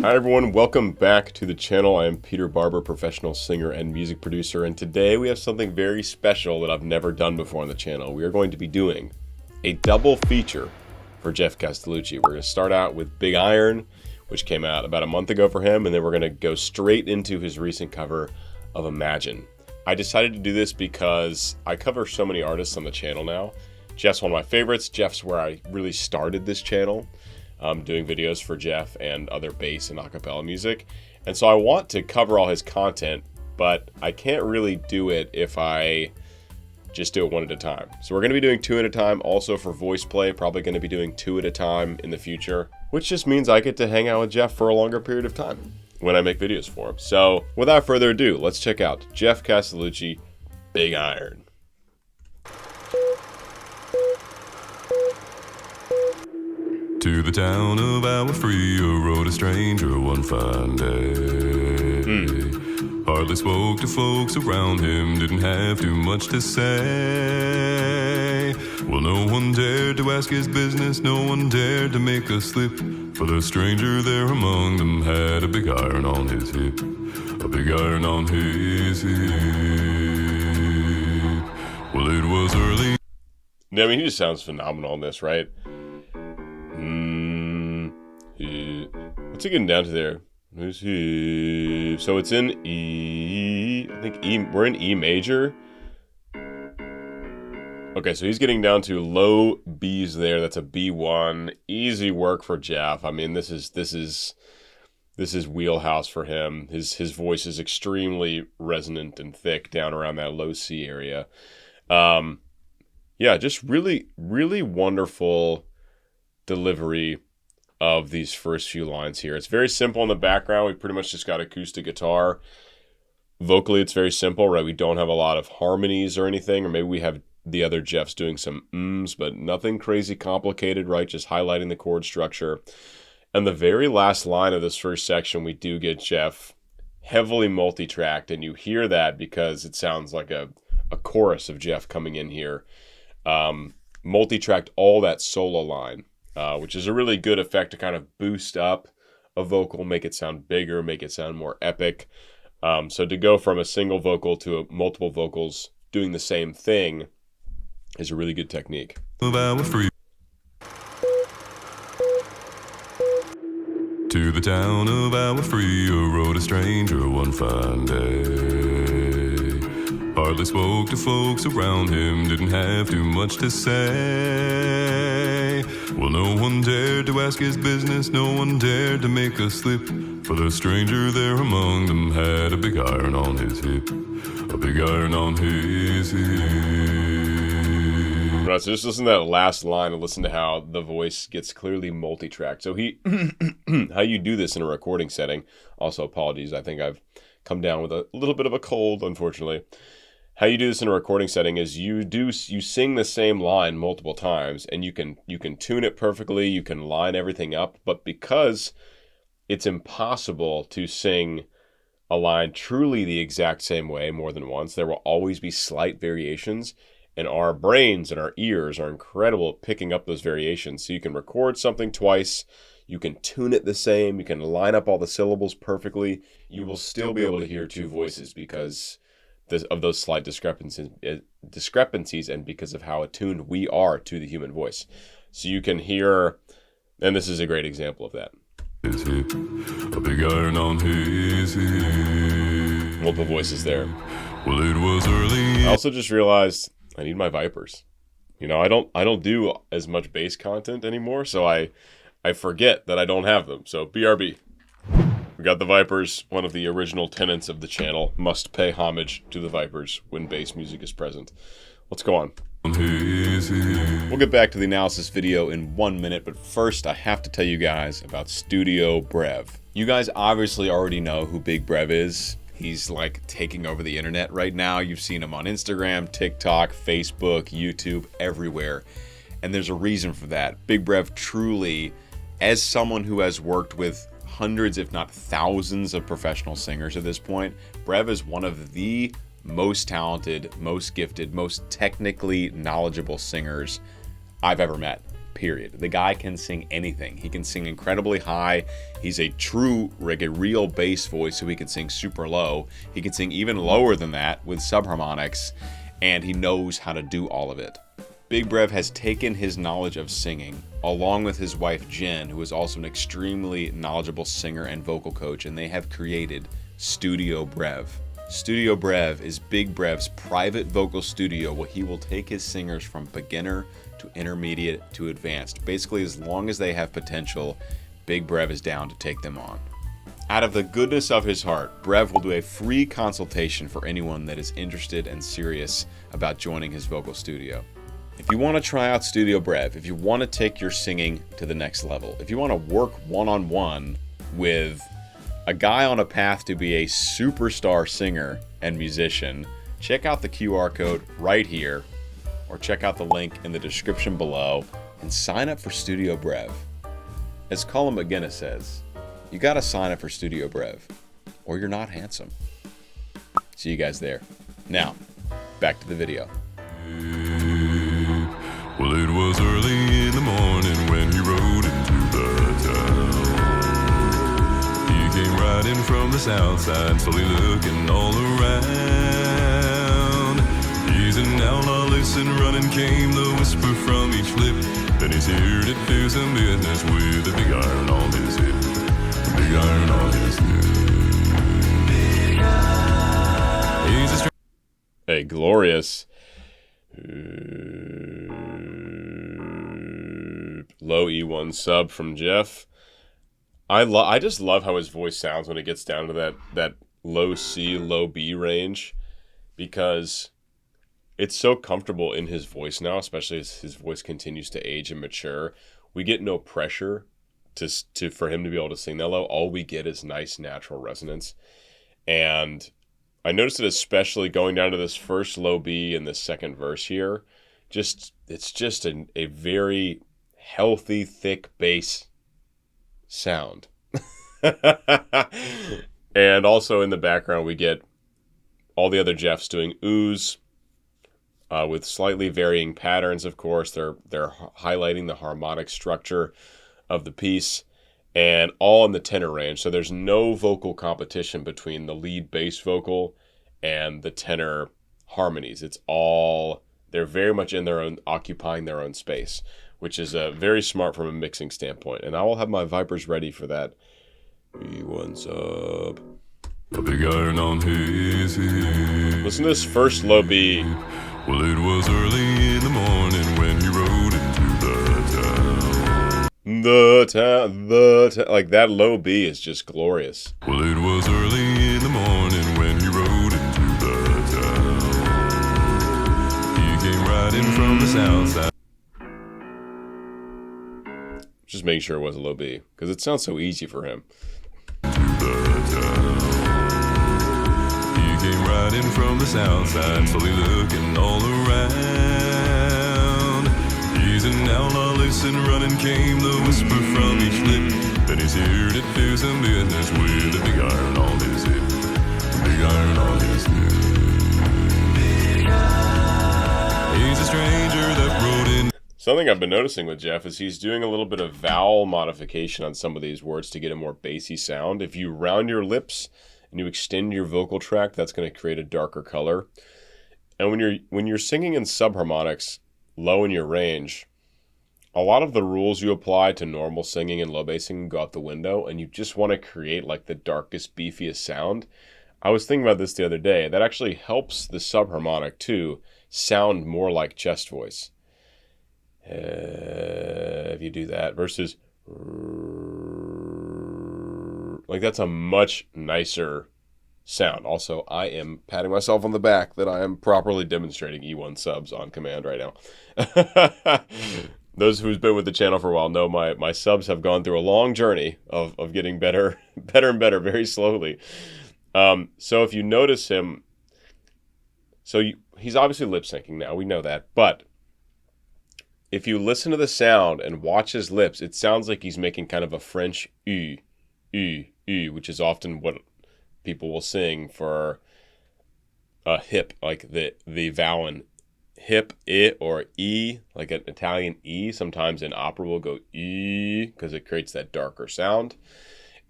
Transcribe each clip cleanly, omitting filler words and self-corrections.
Hi everyone, welcome back to the channel. I am Peter Barber, professional singer and music producer, and today we have something very special that I've never done before on the channel. We are going to be doing a double feature for Geoff Castellucci. We're going to start out with Big Iron, which came out about a month ago for him, and then we're going to go straight into his recent cover of Imagine. I decided to do this because I cover so many artists on the channel now. Geoff's one of my favorites. Geoff's where I really started this channel. Doing videos for Geoff and other bass and acapella music. And so I want to cover all his content, but I can't really do it if I just do it one at a time. So we're going to be doing two at a time. Also for voice play, probably going to be doing two at a time in the future, which just means I get to hang out with Geoff for a longer period of time when I make videos for him. So without further ado, let's check out Geoff Castellucci, Big Iron. To the town of our Free rode a stranger one fine day. Hardly spoke to folks around him, didn't have too much to say. Well, no one dared to ask his business, no one dared to make a slip, for the stranger there among them had a big iron on his hip. A big iron on his hip. Well, it was early. I mean, he just sounds phenomenal in this, right? What's he getting down to there? Who's he? So it's in E. I think E. We're in E major. Okay, so he's getting down to low B's there. That's a B1. Easy work for Geoff. I mean, this is wheelhouse for him. His voice is extremely resonant and thick down around that low C area. Yeah, just really wonderful delivery of these first few lines here. It's very simple in the background. We pretty much just got acoustic guitar. Vocally, it's very simple, right? We don't have a lot of harmonies or anything, or maybe we have the other Geoffs doing some ums, but nothing crazy complicated, right? Just highlighting the chord structure. And the very last line of this first section, we do get Geoff heavily multi-tracked, and you hear that because it sounds like a chorus of Geoff coming in here. Multi-tracked all that solo line. Which is a really good effect to kind of boost up a vocal, make it sound bigger, make it sound more epic. So to go from a single vocal to multiple vocals doing the same thing is a really good technique. To the town of our Free rode a stranger one fine day. Hardly spoke to folks around him, didn't have too much to say. Well, no one dared to ask his business, no one dared to make a slip, for the stranger there among them had a big iron on his hip. A big iron on his hip. Right, so just listen to that last line and listen to how the voice gets clearly multi-tracked. So how you do this in a recording setting, also apologies, I think I've come down with a little bit of a cold, unfortunately. How you do this in a recording setting is you sing the same line multiple times, and you can tune it perfectly, you can line everything up, but because it's impossible to sing a line truly the exact same way more than once, there will always be slight variations, and our brains and our ears are incredible at picking up those variations. So you can record something twice, you can tune it the same, you can line up all the syllables perfectly, you will still be able to hear two voices because of those slight discrepancies and because of how attuned we are to the human voice. So you can hear, and this is a great example of that. His hip, a big iron on his hip. Multiple voices there. Well, it was early. I also just realized I need my Vipers. You know, I don't do as much bass content anymore, so I forget that I don't have them. So BRB. We got the Vipers, one of the original tenets of the channel. Must pay homage to the Vipers when bass music is present. Let's go on. We'll get back to the analysis video in 1 minute, but first I have to tell you guys about Studio Brev. You guys obviously already know who Big Brev is. He's like taking over the internet right now. You've seen him on Instagram, TikTok, Facebook, YouTube, everywhere. And there's a reason for that. Big Brev truly, as someone who has worked with hundreds, if not thousands of professional singers at this point, Brev is one of the most talented, most gifted, most technically knowledgeable singers I've ever met. period. The guy can sing anything. He can sing incredibly high. He's a true, like a real bass voice, so he can sing super low. He can sing even lower than that with subharmonics, and he knows how to do all of it. Big Brev has taken his knowledge of singing, along with his wife Jen, who is also an extremely knowledgeable singer and vocal coach, and they have created Studio Brev. Studio Brev is Big Brev's private vocal studio where he will take his singers from beginner to intermediate to advanced. Basically, as long as they have potential, Big Brev is down to take them on. Out of the goodness of his heart, Brev will do a free consultation for anyone that is interested and serious about joining his vocal studio. If you want to try out Studio Brev, if you want to take your singing to the next level, if you want to work one-on-one with a guy on a path to be a superstar singer and musician, check out the QR code right here, or check out the link in the description below and sign up for Studio Brev. As Colin McGinnis says, you gotta sign up for Studio Brev, or you're not handsome. See you guys there. Now, back to the video. Well, it was early in the morning when he rode into the town. He came riding from the south side, slowly looking all around. Easing down, now listen, running came the whisper from each lip. Then he's here to do some business with a big iron on his hip. A big iron on his hip. Big iron. He's a A glorious low E1 sub from Geoff. I just love how his voice sounds when it gets down to that low C, low B range, because it's so comfortable in his voice now, especially as his voice continues to age and mature. We get no pressure for him to be able to sing that low. All we get is nice natural resonance. And I noticed it especially going down to this first low B in the second verse here. It's just a very healthy, thick bass sound. And also in the background, we get all the other Geoffs doing oohs with slightly varying patterns, of course. They're highlighting the harmonic structure of the piece, and all in the tenor range. So there's no vocal competition between the lead bass vocal and the tenor harmonies. They're very much in their own, occupying their own space, which is very smart from a mixing standpoint. And I will have my Vipers ready for that E1 sub. a big iron on his hip. Listen to this first low B. Well, it was early in the morning when he rode into the town. Like that low B is just glorious. Well, it was early in the morning when he rode into the town. He came riding from the south side. Just making sure it was a low B, because it sounds so easy for him. He came riding from the south side, slowly looking all around. Easing down, now listen, running came the whisper from each lip. Then he's here to do some business with a big iron on his hip. A big iron on his hip. Big iron. He's a stranger that rode in. Something I've been noticing with Geoff is he's doing a little bit of vowel modification on some of these words to get a more bassy sound. If you round your lips and you extend your vocal tract, that's going to create a darker color. And when you're singing in subharmonics, low in your range, a lot of the rules you apply to normal singing and low bass singing go out the window, and you just want to create like the darkest, beefiest sound. I was thinking about this the other day. That actually helps the subharmonic too sound more like chest voice. If you do that versus like, that's a much nicer sound. Also, I am patting myself on the back that I am properly demonstrating E1 subs on command right now. Those who's been with the channel for a while know my subs have gone through a long journey of getting better and better very slowly. So if you notice him, he's obviously lip syncing now, we know that, but if you listen to the sound and watch his lips, it sounds like he's making kind of a French U, which is often what people will sing for a hip, like the vowel hip I or E, like an Italian E. Sometimes in opera will go E because it creates that darker sound.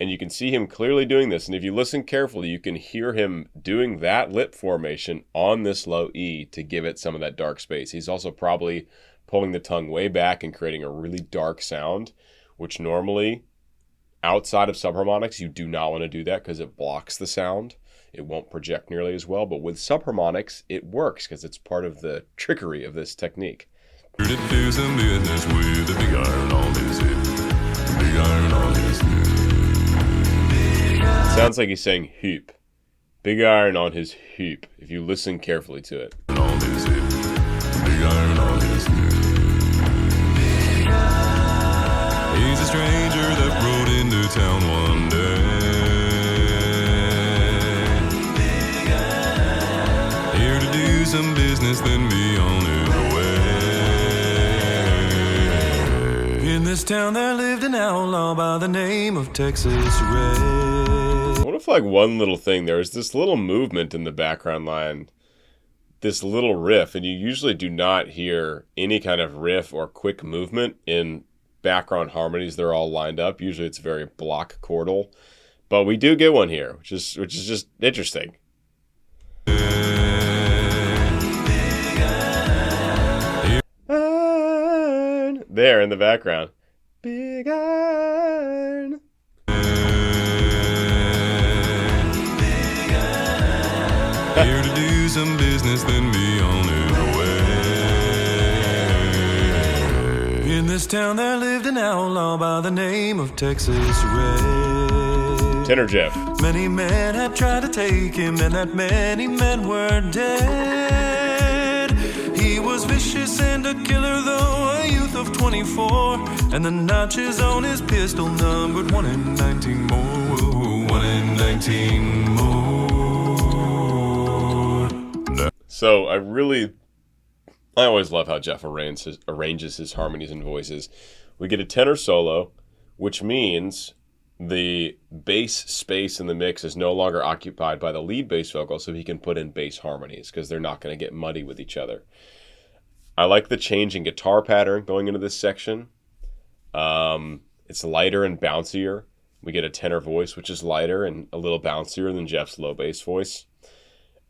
And you can see him clearly doing this. And if you listen carefully, you can hear him doing that lip formation on this low E to give it some of that dark space. He's also probably pulling the tongue way back and creating a really dark sound, which normally outside of subharmonics, you do not want to do that because it blocks the sound. It won't project nearly as well. But with subharmonics, it works because it's part of the trickery of this technique. Do some business with a big iron on his hip. Big iron on his hip. Sounds like he's saying hoop. Big iron on his hoop, if you listen carefully to it. On his hip. Big iron on his hip. He's a stranger that rode into town one day. Here to do some business, then be on his way. In this town there lived an outlaw by the name of Texas Red. What if, like, one little thing, there's this little movement in the background line, this little riff, and you usually do not hear any kind of riff or quick movement in background harmonies. They're all lined up. Usually it's very block chordal, but we do get one here, which is just interesting. Iron, there in the background. Big iron. Here to do some business, then be on his way. In this town there lived an outlaw by the name of Texas Red. Tenor Geoff. Many men had tried to take him, and that many men were dead. He was vicious and a killer, though a youth of 24, and the notches on his pistol numbered 1 in 19 more. 1 in 19 more. So I always love how Geoff arranges his harmonies and voices. We get a tenor solo, which means the bass space in the mix is no longer occupied by the lead bass vocal, so he can put in bass harmonies because they're not going to get muddy with each other. I like the change in guitar pattern going into this section. It's lighter and bouncier. We get a tenor voice, which is lighter and a little bouncier than Geoff's low bass voice.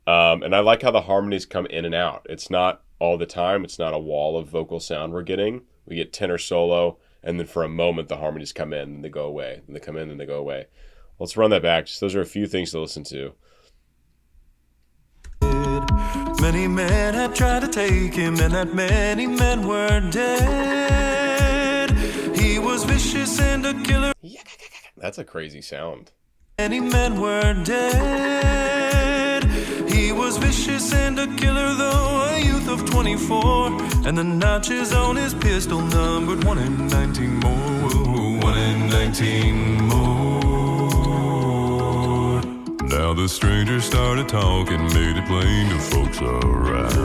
And I like how the harmonies come in and out. It's not all the time. It's not a wall of vocal sound we're getting. We get tenor solo, and then for a moment the harmonies come in and they go away. And they come in and they go away. Let's run that back. Just those are a few things to listen to. Many men had tried to take him, and that many men were dead. He was vicious and a killer. That's a crazy sound. Many men were dead. He was vicious and a killer, though a youth of 24, and the notches on his pistol numbered 1 in 19 more. 1 in 19 more. Now the stranger started talking, made it plain to folks around.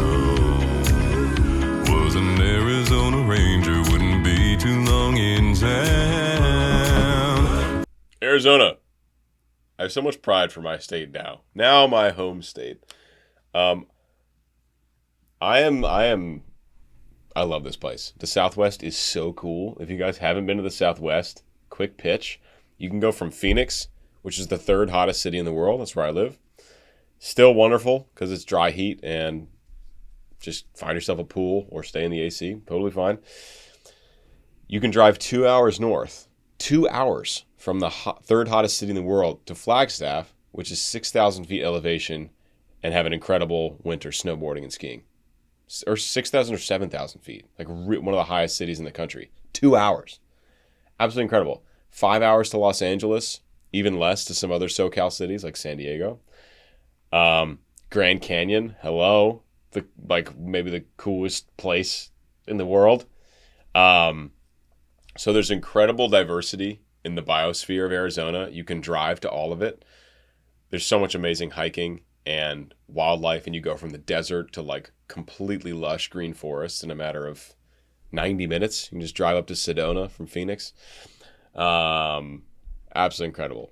Was an Arizona Ranger, wouldn't be too long in town. Arizona. I have so much pride for my state now. Now my home state. I love this place. The Southwest is so cool. If you guys haven't been to the Southwest, quick pitch. You can go from Phoenix, which is the 3rd hottest city in the world. That's where I live. Still wonderful because it's dry heat, and just find yourself a pool or stay in the AC. Totally fine. You can drive 2 hours north. 2 hours from the 3rd hottest city in the world to Flagstaff, which is 6,000 feet elevation, and have an incredible winter snowboarding and skiing. Or 6,000 or 7,000 feet, like one of the highest cities in the country. 2 hours. Absolutely incredible. 5 hours to Los Angeles, even less to some other SoCal cities like San Diego. Grand Canyon, hello. Maybe the coolest place in the world. So there's incredible diversity in the biosphere of Arizona. You can drive to all of it. There's so much amazing hiking and wildlife, and you go from the desert to like completely lush green forests in a matter of 90 minutes. You can just drive up to Sedona from Phoenix. Absolutely incredible.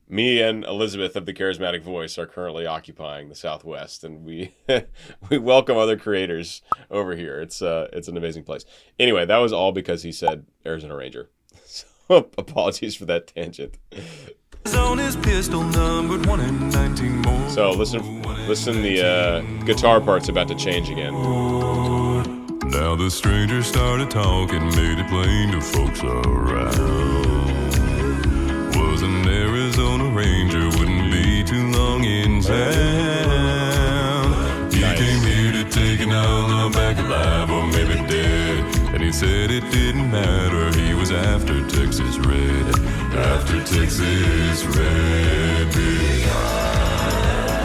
me and Elizabeth of the Charismatic Voice are currently occupying the Southwest, and we we welcome other creators over here. It's an amazing place. Anyway, that was all because he said Arizona Ranger. So apologies for that tangent. On his pistol numbered 1 in 19 more. So listen, the guitar part's about to change again. Now the stranger started talking, made it plain to folks around. Was an Arizona Ranger, wouldn't be too long in town. He came here to take an outlaw back alive, or maybe dead. And he said it didn't matter, he was after Texas Red. After Texas Red, big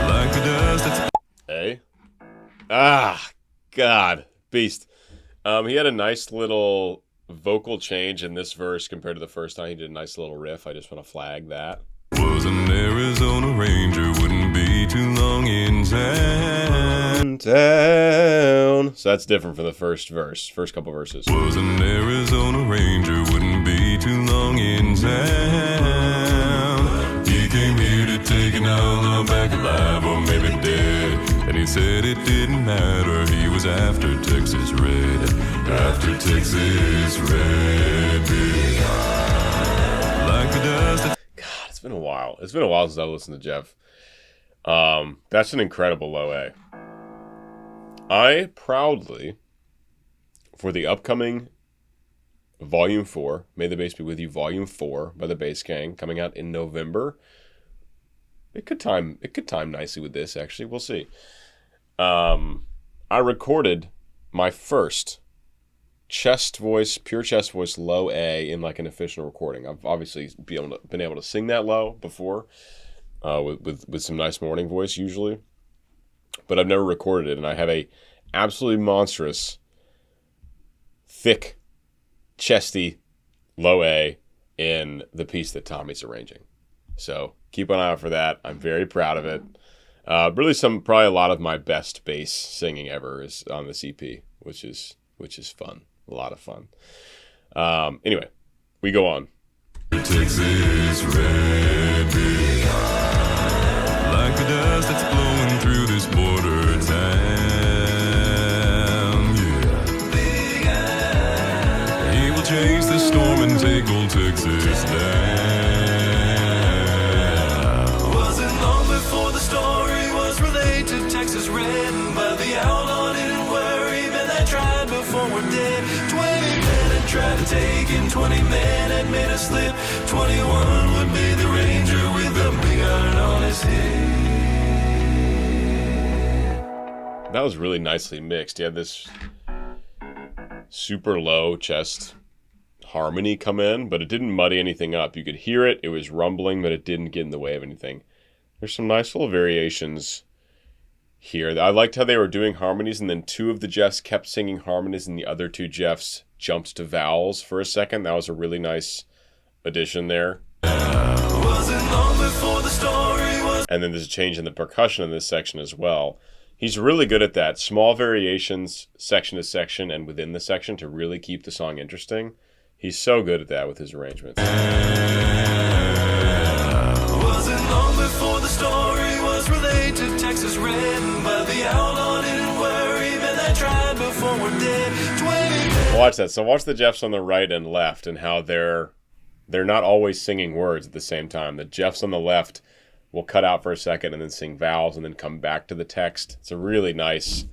like the dust that's... Hey? Ah, God. Beast. He had a nice little vocal change in this verse compared to the first time. He did a nice little riff. I just want to flag that. Was an Arizona Ranger, wouldn't be too long in town. So that's different from the first couple verses. Was an Arizona Ranger, wouldn't be too long in town. He came here to take an outlaw back alive, or maybe dead. And he said it didn't matter, he was after Texas Red. After Texas Red, big like the dust. God, it's been a while. It's been a while since I listened to Geoff. That's an incredible low A. I proudly, for the upcoming Volume 4, May the Bass Be With You, Volume 4 by the Bass Gang, coming out in November. It could time nicely with this, actually. We'll see. I recorded my first pure chest voice low A in like an official recording. I've obviously been able to sing that low before, with some nice morning voice usually, but I've never recorded it, and I have a absolutely monstrous, thick, chesty low A in the piece that Tommy's arranging. So keep an eye out for that. I'm very proud of it. Really, probably a lot of my best bass singing ever is on this EP, which is fun. A lot of fun. Anyway, we go on. Texas Red, big like the dust that's blowing through this border town. Yeah. He will chase the storm and take old Texas down. Wasn't long before the story was relayed to Texas Red, but the outlaw didn't worry, man, they tried before we're dead. 20 men had tried to take him, 20 men had made a slip. 21 would be the Ranger with the big iron on his head. That was really nicely mixed. He had this super low chest harmony come in, but it didn't muddy anything up. You could hear it. It was rumbling, but it didn't get in the way of anything. There's some nice little variations here. I liked how they were doing harmonies, and then two of the Geoffs kept singing harmonies, and the other two Geoffs jumped to vowels for a second. That was a really nice addition there. Wasn't long before the story was... And then there's a change in the percussion in this section as well. He's really good at that. Small variations, section to section, and within the section to really keep the song interesting. He's so good at that with his arrangements. Wasn't long before the story was relayed to Texas Red, but the outlaw didn't worry, man, they tried before we're dead. 20 Watch that. So watch the Geoffs on the right and left and how they're not always singing words at the same time. The Geoffs on the left will cut out for a second and then sing vowels and then come back to the text. It's a really nice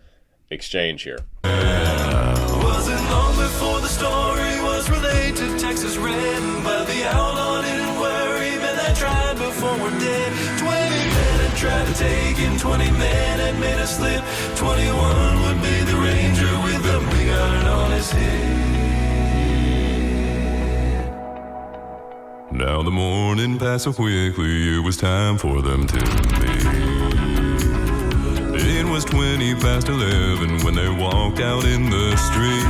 exchange here. Wasn't long before the story was relayed to Texas Red, but the outlaw didn't worry, man, they tried before we're dead. 20 men had tried to take him, 20 men had made a slip. 21 would be the Ranger with the big iron on his head. Now the morning passed so quickly, it was time for them to leave. It was 20 past 11 when they walked out in the street.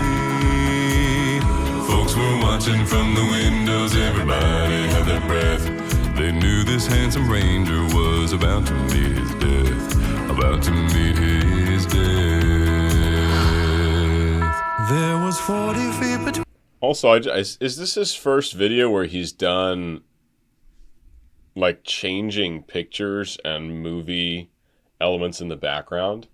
Folks were watching from the windows, everybody had their breath. They knew this handsome Ranger was about to meet his death. About to meet his death. There was 40 feet between... Also, is this his first video where he's done like changing pictures and movie elements in the background.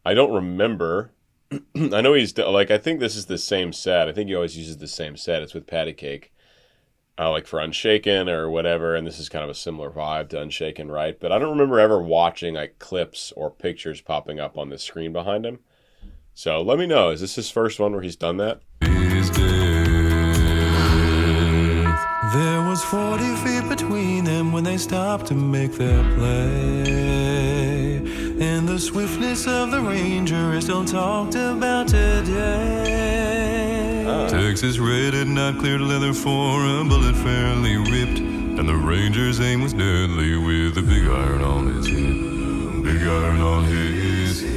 I don't remember. I know he's like, I think this is the same set. I think he always uses the same set. It's with Patty Cake, like for Unshaken or whatever. And this is kind of a similar vibe to Unshaken, right? But I don't remember ever watching like clips or pictures popping up on the screen behind him. So let me know. Is this his first one where he's done that? There was 40 feet between them when they stopped to make their play. And the swiftness of the Ranger is still talked about today. Texas red had not cleared leather for a bullet fairly ripped. And the Ranger's aim was deadly with a big iron on his hip. Big iron on his hip.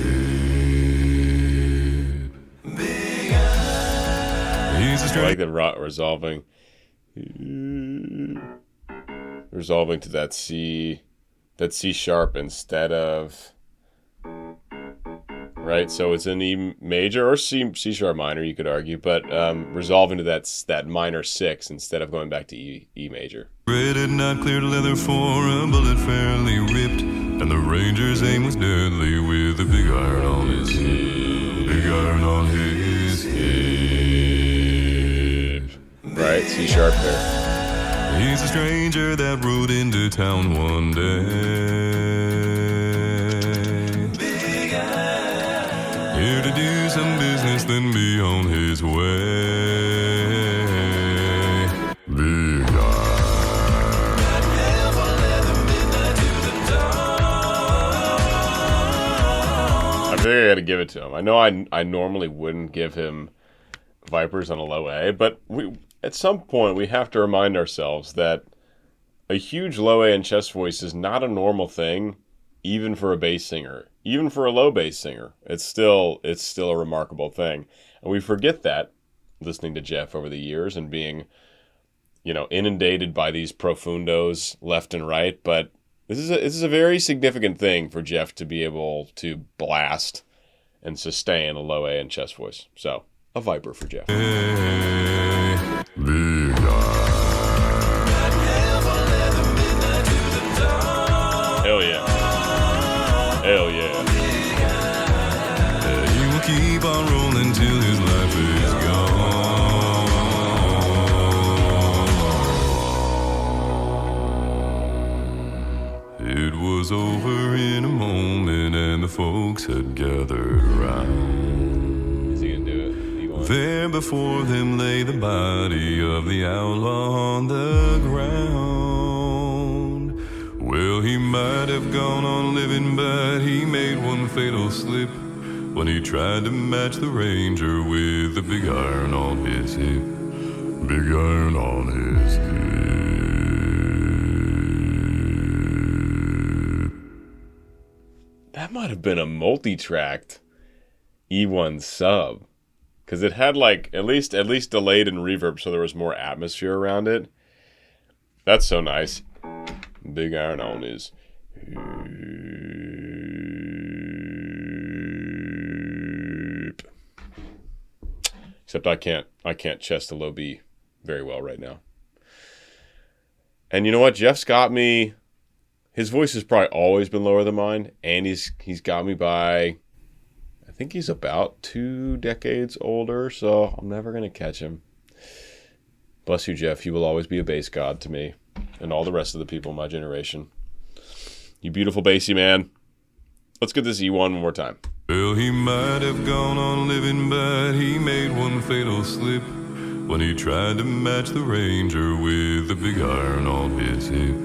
Big iron. He's a I like the resolving to that C sharp instead of, right? So it's an E major or C sharp minor, you could argue, but resolving to that minor 6 instead of going back to E major. Red had not cleared leather for a bullet fairly ripped, and the Ranger's aim was deadly with a big iron on his hip. Big iron on his hip. Right, C sharp there. He's a stranger that rode into town one day. Big eye. Here to do some business, then be on his way. Big eye. I think I gotta give it to him. I know I normally wouldn't give him Vipers on a low A, but at some point, we have to remind ourselves that a huge low A and chest voice is not a normal thing, even for a bass singer, even for a low bass singer. It's still a remarkable thing, and we forget that listening to Geoff over the years and being, inundated by these profundos left and right. But this is a very significant thing for Geoff to be able to blast and sustain a low A and chest voice. So, a Viper for Geoff. Big Hell yeah. Hell yeah. He will keep on rolling till his life is gone. It was over in a moment and the folks had gathered around. Is he gonna do it? There before them lay the body of the outlaw on the ground. Well, he might have gone on living, but he made one fatal slip when he tried to match the Ranger with the big iron on his hip. Big iron on his hip. That might have been a multi-tracked E1 sub. Because it had like at least delayed and reverb, so there was more atmosphere around it. That's so nice. Big iron on his hip. Except I can't chest a low B very well right now. And you know what? Geoff's got me. His voice has probably always been lower than mine, and he's got me by, I think he's about 2 decades older, so I'm never going to catch him. Bless you, Geoff. You will always be a bass god to me and all the rest of the people in my generation. You beautiful bassy man. Let's get this E1 one more time. Well, he might have gone on living, but he made one fatal slip when he tried to match the Ranger with the big iron on his hip.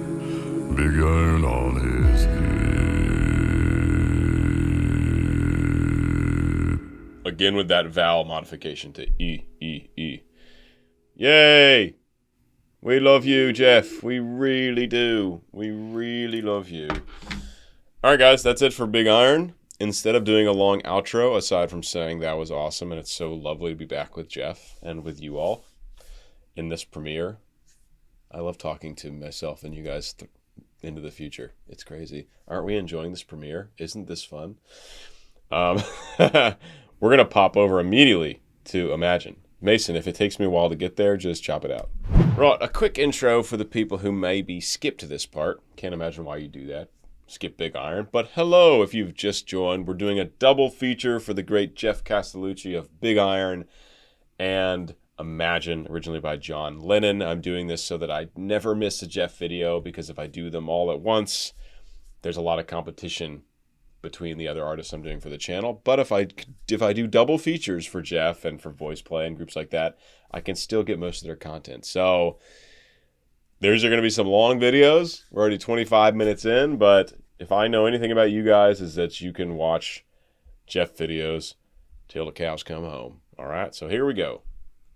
Big iron on his hip. Again with that vowel modification to E, E, E. Yay! We love you, Geoff. We really do. We really love you. All right, guys, that's it for Big Iron. Instead of doing a long outro, aside from saying that was awesome and it's so lovely to be back with Geoff and with you all in this premiere, I love talking to myself and you guys into the future. It's crazy. Aren't we enjoying this premiere? Isn't this fun? We're going to pop over immediately to Imagine. Mason, if it takes me a while to get there, just chop it out. Right, a quick intro for the people who maybe skipped this part. Can't imagine why you do that. Skip Big Iron. But hello, if you've just joined. We're doing a double feature for the great Geoff Castellucci of Big Iron and Imagine, originally by John Lennon. I'm doing this so that I never miss a Geoff video, because if I do them all at once, there's a lot of competition between the other artists I'm doing for the channel. But if I do double features for Geoff and for Voice Play and groups like that, I can still get most of their content. So there's going to be some long videos. We're already 25 minutes in, but if I know anything about you guys, is that you can watch Geoff videos till the cows come home. All right, so here we go.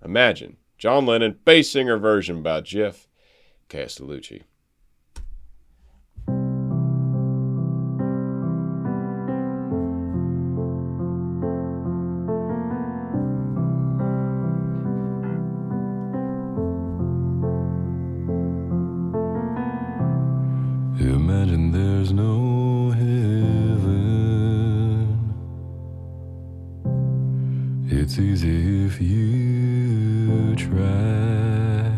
Imagine, John Lennon, bass singer version by Geoff Castellucci. Imagine there's no heaven. It's easy if you try.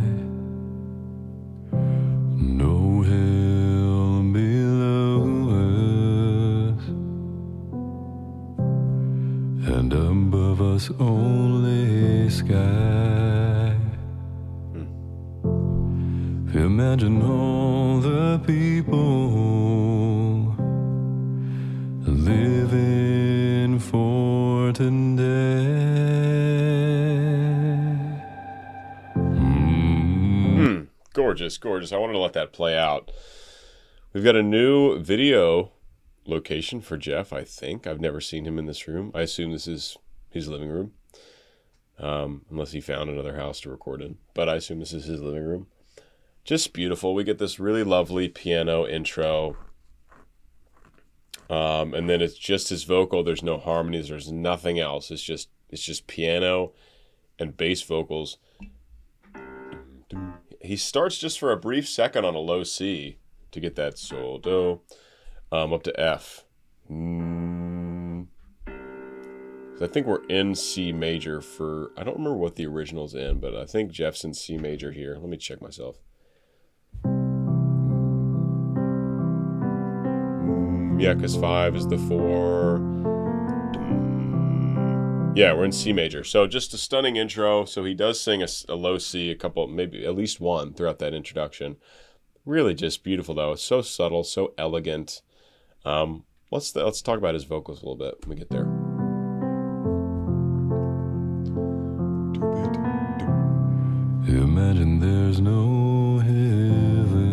No hell below us, and above us only sky. Imagine all the people living for today. Gorgeous, gorgeous. I wanted to let that play out. We've got a new video location for Geoff, I think. I've never seen him in this room. I assume this is his living room, unless he found another house to record in. But I assume this is his living room. Just beautiful. We get this really lovely piano intro. And then it's just his vocal. There's no harmonies. There's nothing else. It's just piano and bass vocals. He starts just for a brief second on a low C to get that sol, do, up to F. I think we're in C major for, I don't remember what the original's in, but I think Geoff's in C major here. Let me check myself. Yeah, because 5 is the 4. Yeah, we're in C major. So just a stunning intro. So he does sing a low C, a couple, maybe at least one throughout that introduction. Really just beautiful, though. It's so subtle, so elegant. Let's talk about his vocals a little bit when we get there. Imagine there's no heaven.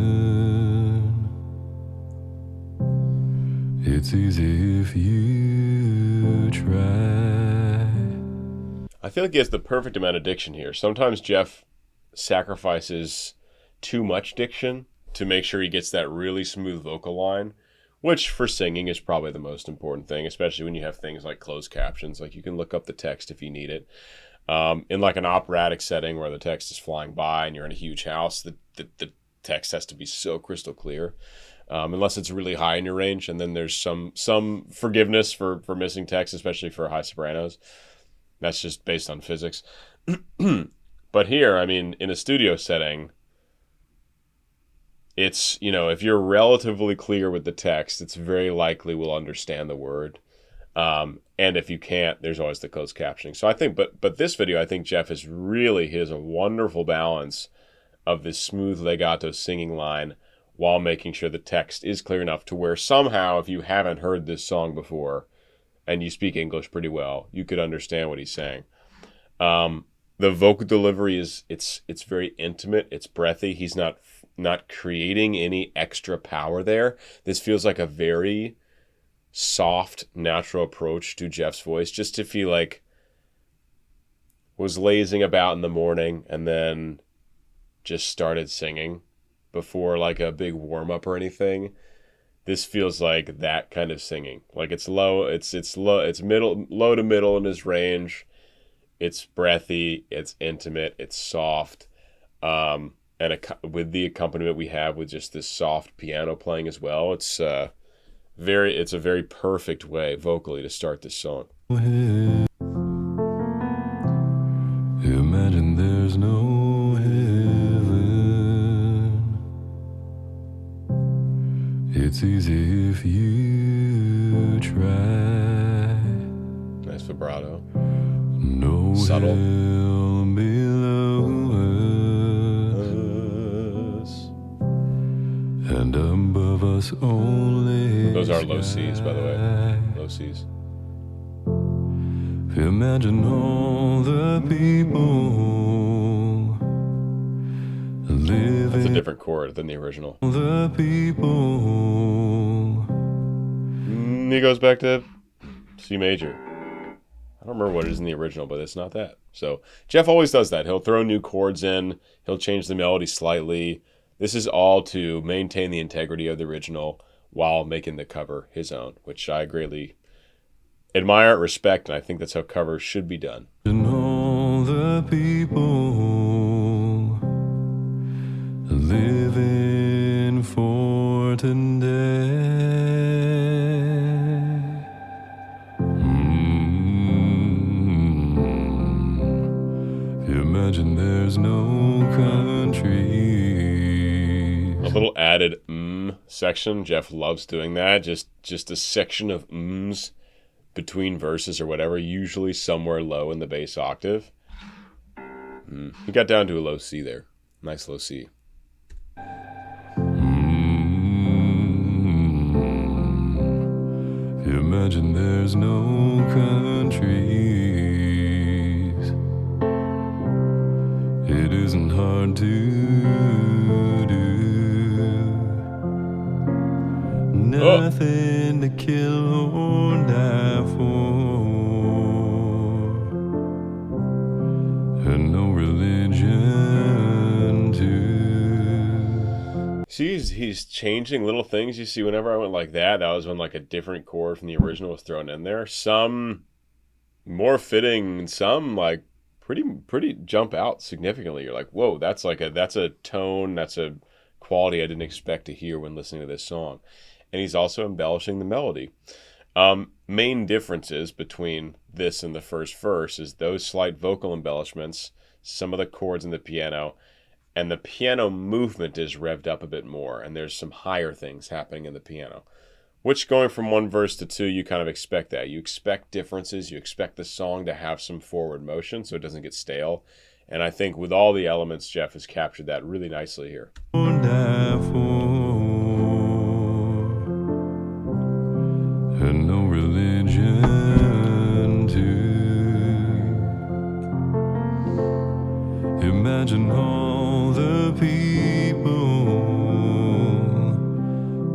It's easy if you try. I feel like he has the perfect amount of diction here. Sometimes Geoff sacrifices too much diction to make sure he gets that really smooth vocal line, which for singing is probably the most important thing, especially when you have things like closed captions. Like you can look up the text if you need it. In like an operatic setting where the text is flying by and you're in a huge house, the text has to be so crystal clear, unless it's really high in your range. And then there's some forgiveness for missing text, especially for high sopranos. That's just based on physics. But here, I mean, in a studio setting, it's, you know, if you're relatively clear with the text, it's very likely we'll understand the word. And if you can't, there's always the closed captioning. So I think, but this video, I think Geoff is really, he has a wonderful balance of this smooth legato singing line while making sure the text is clear enough to where somehow, if you haven't heard this song before and you speak English pretty well, you could understand what he's saying. The vocal delivery is, it's very intimate. It's breathy. He's not creating any extra power there. This feels like a very soft, natural approach to Geoff's voice, just if he like was lazing about in the morning and then just started singing before like a big warm-up or anything. This feels like that kind of singing. Like it's low, it's low, it's low to middle in his range. It's breathy, it's intimate, it's soft. And with the accompaniment we have with just this soft piano playing as well, it's a very perfect way vocally to start this song. Imagine there's no heaven. It's easy if you try. Nice vibrato. No Subtle. hell below us, and above us only. Those are low C's, by the way. Low C's. Imagine all the people living. That's a different chord than the original. The people. He goes back to C major. I don't remember what it is in the original, but it's not that. So Geoff always does that. He'll throw new chords in. He'll change the melody slightly. This is all to maintain the integrity of the original while making the cover his own, which I greatly admire, respect, and I think that's how covers should be done. And all the people living for today. Imagine there's no country. A little added section. Geoff loves doing that. Just a section of between verses or whatever, usually somewhere low in the bass octave. He got down to a low C there. Nice low C. Imagine there's no countries. It isn't hard to do. Nothing to kill or die for, and no religion too. See, he's changing little things. You see, whenever I went like that was when like a different chord from the original was thrown in there. Some more fitting, and some like pretty jump out significantly. You're like, whoa, that's a tone, that's a quality I didn't expect to hear when listening to this song. And he's also embellishing the melody. Main differences between this and the first verse is those slight vocal embellishments, some of the chords in the piano, and the piano movement is revved up a bit more, and there's some higher things happening in the piano. Which, going from one verse to two, you kind of expect that. You expect differences. You expect the song to have some forward motion so it doesn't get stale. And I think with all the elements, Geoff has captured that really nicely here. And no religion too. Imagine all the people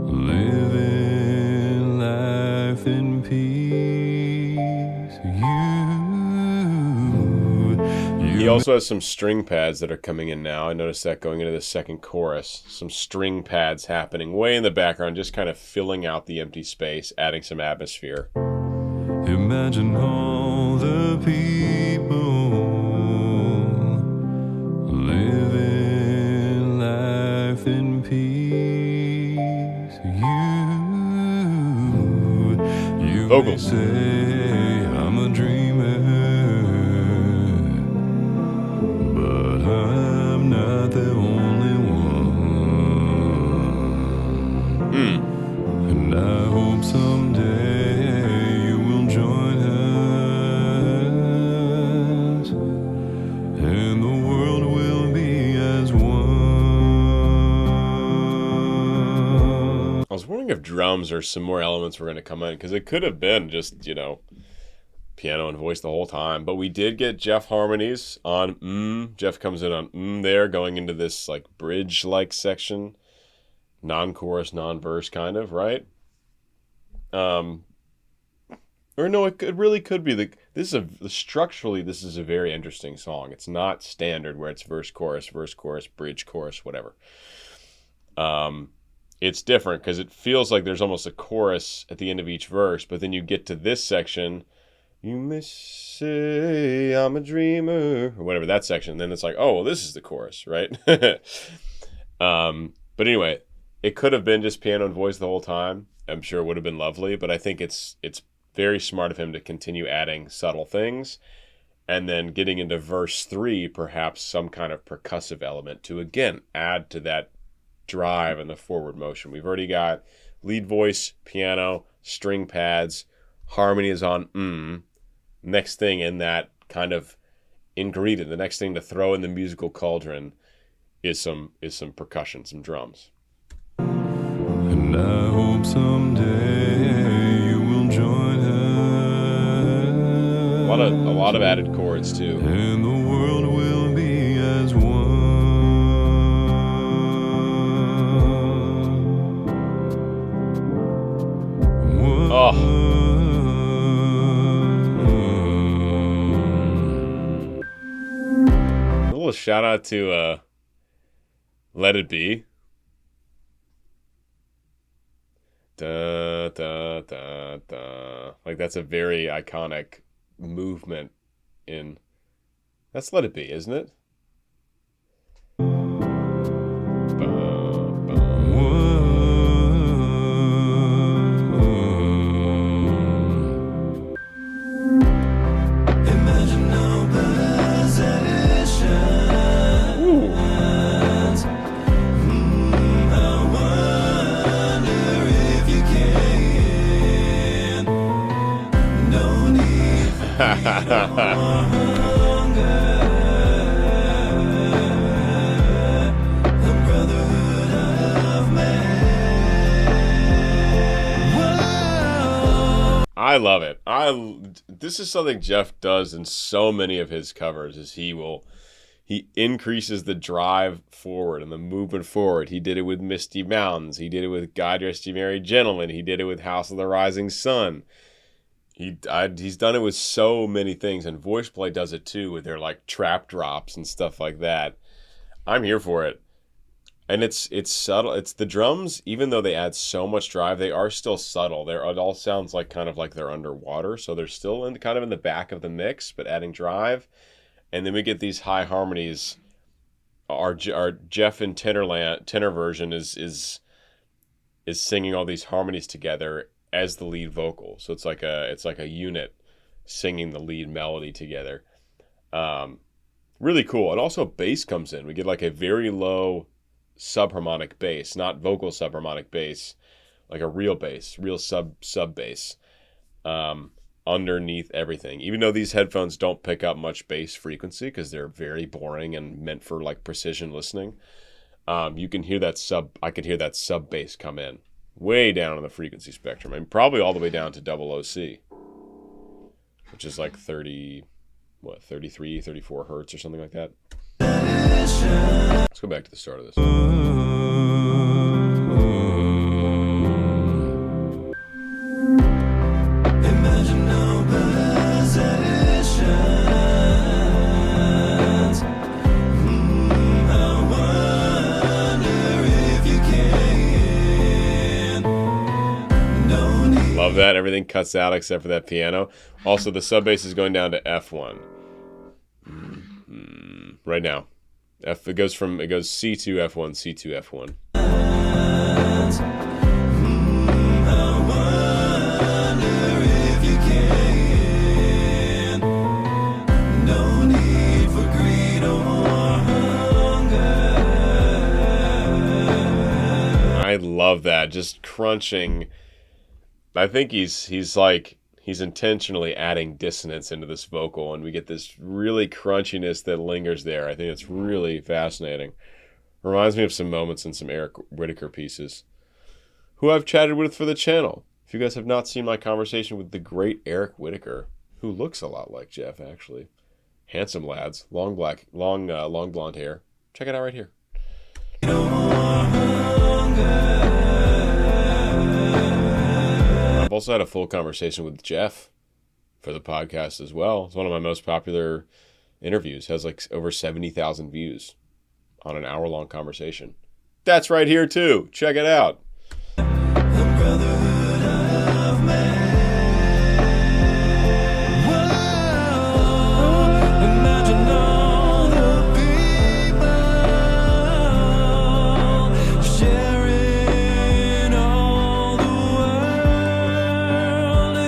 living life in peace. He also has some string pads that are coming in now. I noticed that going into the second chorus. Some string pads happening way in the background, just kind of filling out the empty space, adding some atmosphere. Imagine all the people living life in peace. You Vocals. say I'm a dreamer, but I'm not the only one. And I hope someday you will join us, and the world will be as one. I was wondering if drums or some more elements were going to come in, because it could have been just, piano and voice the whole time. But we did get Geoff harmonies on Geoff comes in on there, going into this like bridge-like section. Non-chorus, non-verse kind of, right? Or no, it really could be structurally this is a very interesting song. It's not standard where it's verse, chorus, bridge, chorus, whatever. It's different because it feels like there's almost a chorus at the end of each verse, but then you get to this section, you may say I'm a dreamer, or whatever that section, and then it's like, oh, well, this is the chorus, right? But anyway, it could have been just piano and voice the whole time. I'm sure it would have been lovely, but I think it's very smart of him to continue adding subtle things, and then getting into verse 3, perhaps some kind of percussive element to, again, add to that drive and the forward motion. We've already got lead voice, piano, string pads, harmony is on Next thing in that kind of ingredient, the next thing to throw in the musical cauldron is some percussion, some drums. And I hope someday you will join us. A lot of added chords too. And the world will be as one. Oh. A little shout out to Let It Be. Da, da, da, da. Like, that's a very iconic movement in... That's Let It Be, isn't it? I love it. This is something Geoff does in so many of his covers, is he increases the drive forward and the movement forward. He did it with Misty Mountains. He did it with God Rest Ye Merry Gentlemen. He did it with House of the Rising Sun. He's done it with so many things, and Voice Play does it too with their like trap drops and stuff like that. I'm here for it. And it's subtle. It's the drums, even though they add so much drive, they are still subtle. It all sounds like kind of like they're underwater, so they're still kind of in the back of the mix, but adding drive. And then we get these high harmonies. Our Geoff in tenor version is singing all these harmonies together as the lead vocal. So it's like a unit singing the lead melody together. Really cool. And also bass comes in. We get like a very low subharmonic bass, not vocal subharmonic bass, like a real bass, real sub bass, underneath everything. Even though these headphones don't pick up much bass frequency because they're very boring and meant for like precision listening, you can hear that I could hear that sub bass come in way down on the frequency spectrum, and probably all the way down to double OC, which is like 33, 34 hertz or something like that. Let's go back to the start of this. Imagine no possessions. I wonder if you can. No need. Love that. Everything cuts out except for that piano. Also, the sub bass is going down to F1. Right now. It goes C2 F1, C2 F1. No need for greed or hunger. I love that. Just crunching. I think he's intentionally adding dissonance into this vocal, and we get this really crunchiness that lingers there. I think it's really fascinating. Reminds me of some moments in some Eric Whitacre pieces, who I've chatted with for the channel. If you guys have not seen my conversation with the great Eric Whitacre, who looks a lot like Geoff, actually. Handsome lads, long blonde hair. Check it out right here. I've also had a full conversation with Geoff for the podcast as well. It's one of my most popular interviews. Has like over 70,000 views on an hour-long conversation. That's right here too. Check it out. The brotherhood of man. Whoa, imagine all the people sharing all the world.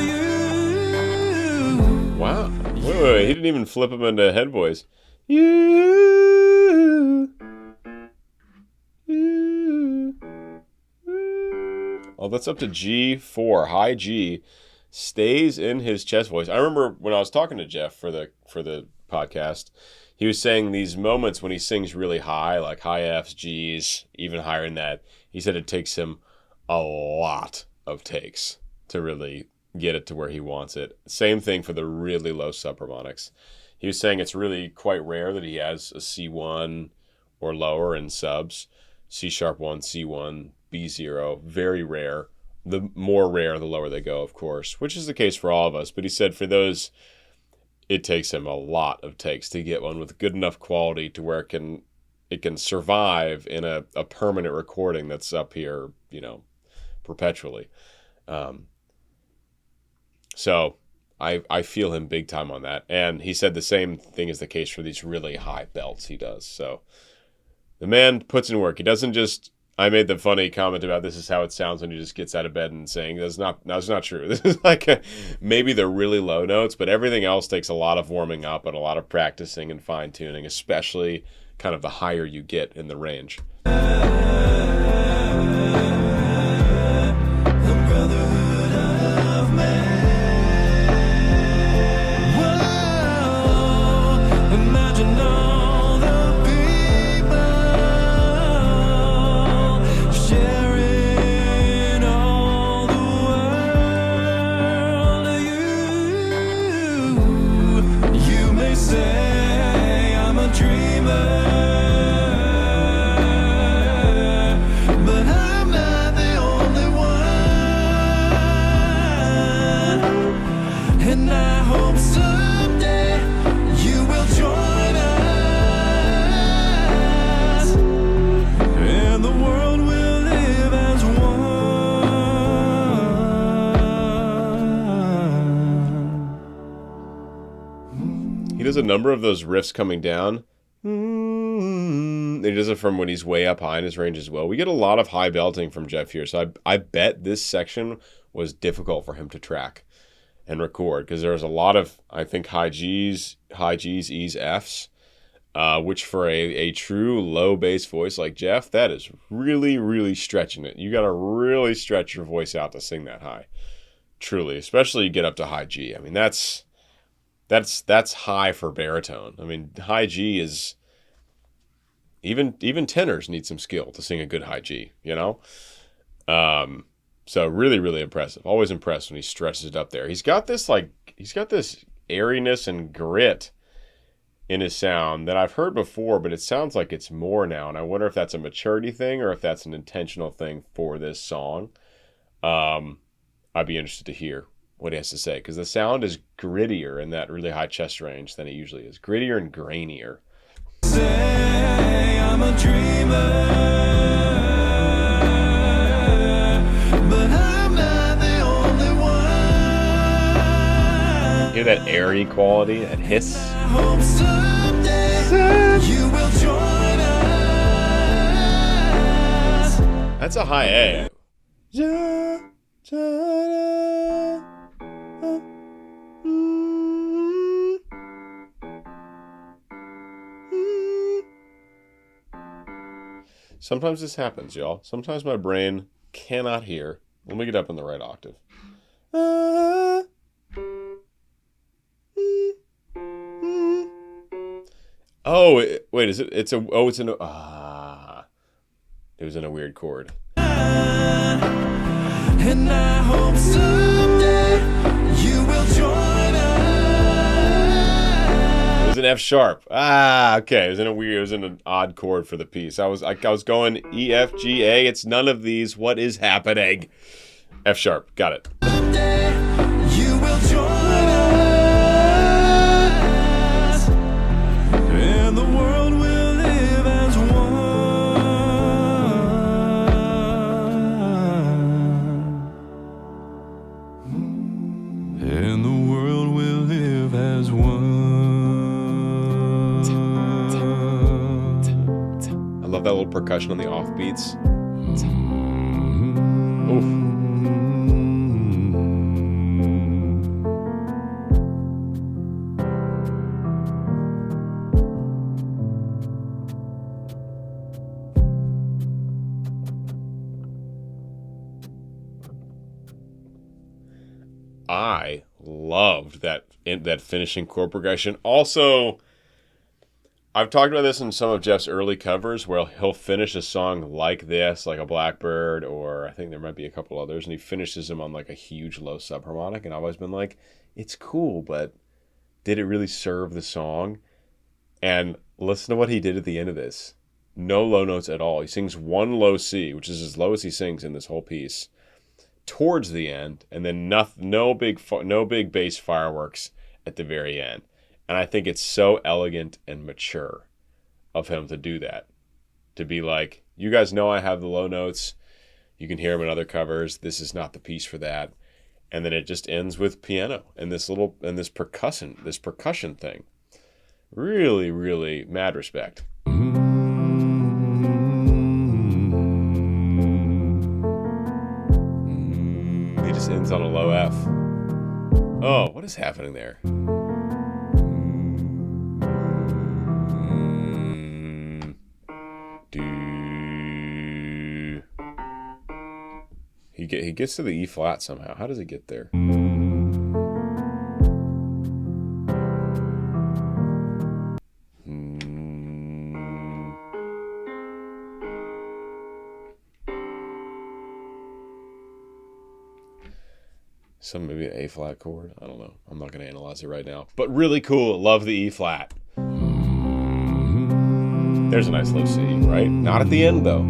You. Wow. Wait. He didn't even flip him into head voice. You. Oh, that's up to G4. High G stays in his chest voice. I remember when I was talking to Geoff for the podcast, he was saying these moments when he sings really high, like high Fs, Gs, even higher than that, he said it takes him a lot of takes to really get it to where he wants it. Same thing for the really low subharmonics. He was saying it's really quite rare that he has a C1 or lower in subs. C sharp 1, C1, B0, very rare. The more rare, the lower they go, of course, which is the case for all of us. But he said for those, it takes him a lot of takes to get one with good enough quality to where it can survive in a permanent recording that's up here, perpetually. So I feel him big time on that. And he said the same thing is the case for these really high belts he does. So the man puts in work. He doesn't just, I made the funny comment about this is how it sounds when he just gets out of bed and saying, that's not true. This is like maybe the really low notes, but everything else takes a lot of warming up and a lot of practicing and fine tuning, especially kind of the higher you get in the range. He does a number of those riffs coming down. He does it from when he's way up high in his range as well. We get a lot of high belting from Geoff here, so I bet this section was difficult for him to track and record because there's a lot of, I think, high Gs, Es, Fs, which for a true low bass voice like Geoff, that is really, really stretching it. You got to really stretch your voice out to sing that high, truly, especially you get up to high G. I mean, that's high for baritone. I mean, high G is even tenors need some skill to sing a good high G, So really, really impressive. Always impressed when he stretches it up there. He's got this airiness and grit in his sound that I've heard before, but it sounds like it's more now. And I wonder if that's a maturity thing or if that's an intentional thing for this song. I'd be interested to hear what he has to say, because the sound is grittier in that really high chest range than it usually is. Grittier and grainier. Say I'm a dreamer, but I'm not the only one. Hear that airy quality, that hiss? I hope someday you will join us. That's a high A. Sometimes this happens, y'all. Sometimes my brain cannot hear. Let me get up in the right octave. Oh, wait, is it? It was in a weird chord. And I hope someday you will join us. It was an F sharp. Okay. It was in an odd chord for the piece. I was going E, F, G, A. It's none of these. What is happening? F sharp. Got it. Someday you will join us, and the world will live as one. And the world will live as one. I love that little percussion on the off beats. Oof. I loved that finishing chord progression. Also, I've talked about this in some of Geoff's early covers where he'll finish a song like this, like a Blackbird, or I think there might be a couple others, and he finishes them on like a huge low subharmonic, and I've always been like, it's cool, but did it really serve the song? And listen to what he did at the end of this. No low notes at all. He sings one low C, which is as low as he sings in this whole piece, towards the end, and then no big bass fireworks at the very end. And I think it's so elegant and mature of him to do that. To be like, you guys know I have the low notes. You can hear them in other covers. This is not the piece for that. And then it just ends with piano and this percussion thing. Really, really mad respect. He just ends on a low F. Oh, what is happening there? He gets to the E flat somehow. How does he get there? Some maybe an A flat chord. I don't know. I'm not going to analyze it right now. But really cool. Love the E flat. There's a nice low C, right? Not at the end though.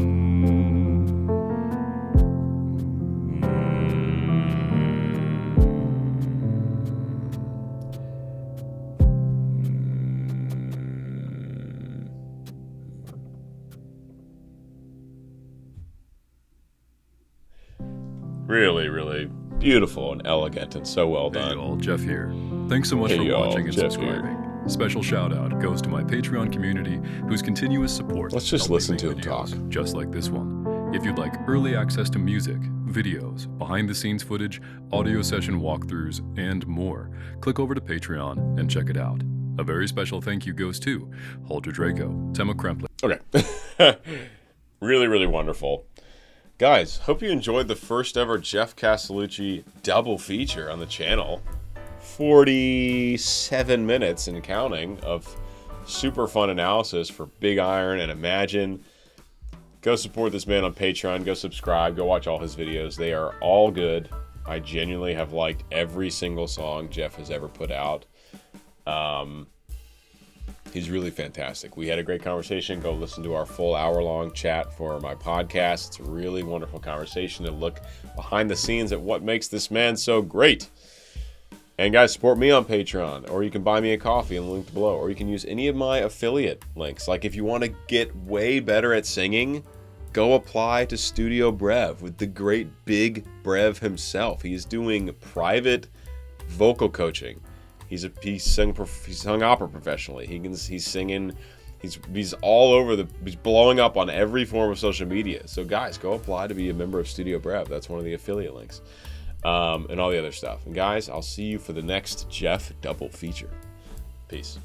Really, really beautiful and elegant and so well done. Hey y'all, Geoff here. Thanks so much for watching and subscribing. Special shout out goes to my Patreon community whose continuous support. Let's just listen to him talk. Just like this one. If you'd like early access to music, videos, behind the scenes footage, audio session walkthroughs, and more, click over to Patreon and check it out. A very special thank you goes to Holger Draco, Tema Kremplin. Okay. Really, really wonderful. Guys, hope you enjoyed the first ever Geoff Castellucci double feature on the channel. 47 minutes and counting of super fun analysis for Big Iron and Imagine. Go support this man on Patreon. Go subscribe. Go watch all his videos. They are all good. I genuinely have liked every single song Geoff has ever put out. He's really fantastic. We had a great conversation. Go listen to our full hour-long chat for my podcast. It's a really wonderful conversation to look behind the scenes at what makes this man so great. And guys, support me on Patreon, or you can buy me a coffee in the link below, or you can use any of my affiliate links. Like if you want to get way better at singing, go apply to Studio Brev with the great Big Brev himself. He's doing private vocal coaching. He's sung opera professionally. He's singing. He's all over he's blowing up on every form of social media. So guys, go apply to be a member of Studio Brev. That's one of the affiliate links. And all the other stuff. And guys, I'll see you for the next Geoff double feature. Peace.